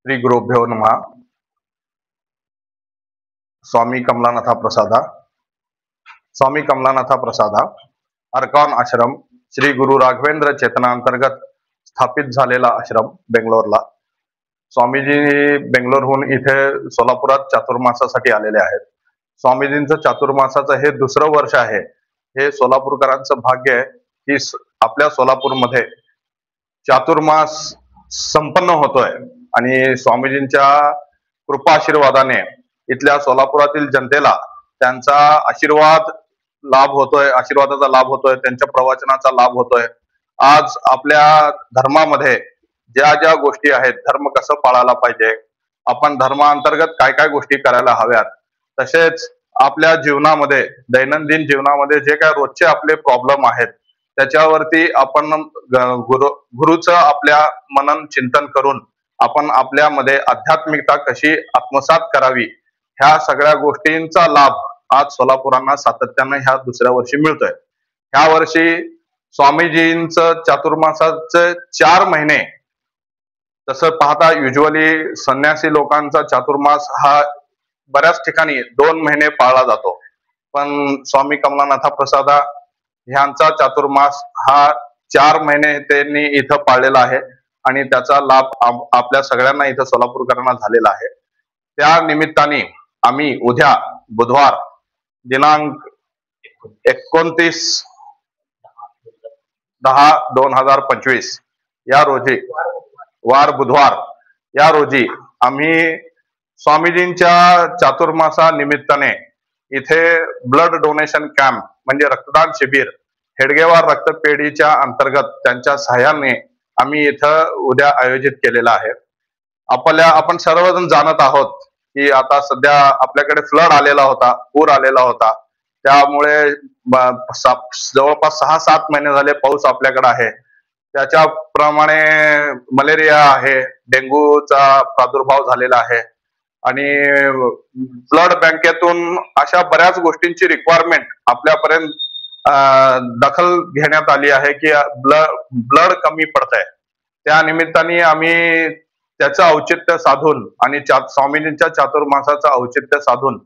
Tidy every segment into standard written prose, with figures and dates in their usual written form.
श्री गुरुभ्यो नमः। स्वामी कमलानाथा प्रसादा स्वामी कमलानाथा प्रसादा अर्कान आश्रम श्री गुरु राघवेंद्र चेतना अंतर्गत स्थापित झालेला आश्रम बेंगलोरला। स्वामीजी बेंगलोरहून इथे सोलापुरात चातुर्मासासाठी आलेले आहेत। स्वामीजींचं चातुर्मासाचं हे दुसरं वर्ष आहे। हे सोलापूरकरांचं भाग्य आहे की आपल्या सोलापूरमध्ये चातुर्मास संपन्न होतोय आणि स्वामीजींच्या कृपा आशीर्वादाने इथल्या सोलापुरातील जनतेला त्यांचा आशीर्वादाचा लाभ होतोय, त्यांच्या प्रवचनाचा लाभ होतोय। आज आपल्या धर्मामध्ये ज्या ज्या गोष्टी आहेत, धर्म कसं पाळायला पाहिजे, आपण धर्मांतर्गत काय काय गोष्टी करायला हव्यात, तसेच आपल्या जीवनामध्ये दैनंदिन जीवनामध्ये जे काय रोजचे आपले प्रॉब्लेम आहेत त्याच्यावरती आपण गुरुचं आपल्या मनन चिंतन करून आपण आपल्यामध्ये आध्यात्मिकता कशी आत्मसात करावी, ह्या सगळ्या गोष्टींचा लाभ आज सोलापुरांना सातत्याने ह्या दुसऱ्या वर्षी मिळतोय। ह्या वर्षी स्वामीजींचं चातुर्मासाचे 4 महिने, तसं पाहता युजली संन्यासी लोकांचा चातुर्मास हा बऱ्याच ठिकाणी 2 महिने पाळला जातो, पण स्वामी कमलानाथा प्रसादा ह्यांचा चातुर्मास हा 4 महिने त्यांनी इथं पाळलेला आहे आणि त्याचा लाभ आपल्या सगळ्यांना इथं सोलापूरकरांना झालेला आहे। त्या निमित्ताने आम्ही उद्या बुधवार दिनांक 29/10/2025 या रोजी, वार बुधवार या रोजी आम्ही स्वामीजींच्या चातुर्मासा निमित्ताने इथे ब्लड डोनेशन कॅम्प म्हणजे रक्तदान शिबिर हेडगेवार रक्तपेढीच्या अंतर्गत त्यांच्या सहाय्याने आम्ही इथं उद्या आयोजित केलेला आहे। आपण सर्वजण जाणत आहोत की आता सध्या आपल्याकडे फ्लड आलेला होता, पूर आलेला होता, त्यामुळे जवळपास 6-7 महिने झाले पाऊस आपल्याकडे आहे। त्याच्याप्रमाणे मलेरिया आहे, डेंग्यूचा प्रादुर्भाव झालेला आहे आणि ब्लड बँकेतून अशा बऱ्याच गोष्टींची रिक्वायरमेंट आपल्यापर्यंत दखल घेण्यात आली आहे की ब्लड कमी पडतंय। त्या निमित्ताने आम्ही त्याचं औचित्य साधून आणि स्वामीजींच्या चातुर्मासाचं औचित्य साधून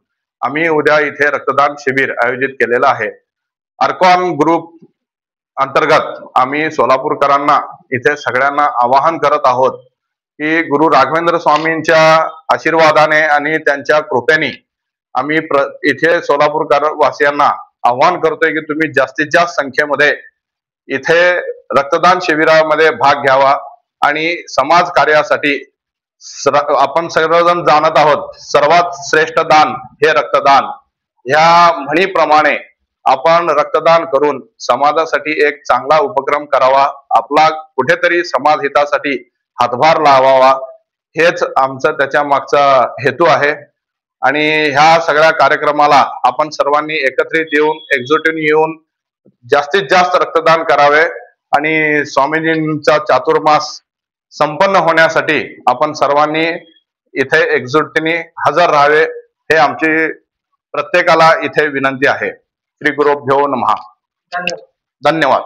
आम्ही उद्या इथे रक्तदान शिबिर आयोजित केलेलं आहे। अर्कॉन ग्रुप अंतर्गत आम्ही सोलापूरकरांना इथे सगळ्यांना आवाहन करत आहोत की गुरु राघवेंद्र स्वामींच्या आशीर्वादाने आणि त्यांच्या कृपेने आम्ही इथे सोलापूरकर वासियांना आवाहन करतोय की तुम्ही जास्तीत जास्त संख्येमध्ये इथे रक्तदान शिबिरामध्ये भाग घ्यावा आणि समाज कार्यासाठी आपण सर्वजण जाणत आहोत सर्वात श्रेष्ठ दान हे रक्तदान, ह्या म्हणीप्रमाणे आपण रक्तदान करून समाजासाठी एक चांगला उपक्रम करावा, आपला कुठेतरी समाज हितासाठी हातभार लावावा, हेच आमचं त्याच्या मागचा हेतू आहे। आणि ह्या सगळ्या कार्यक्रमाला आपण सर्वांनी एकत्रित येऊन एकजुटीने येऊन जास्तीत जास्त रक्तदान करावे आणि स्वामीजींचा चातुर्मास संपन्न होण्यासाठी आपण सर्वांनी इथे एकजुटीने हजर राहावे, हे आमची प्रत्येकाला इथे विनंती आहे। श्री गुरुभ्यो नमः। धन्यवाद।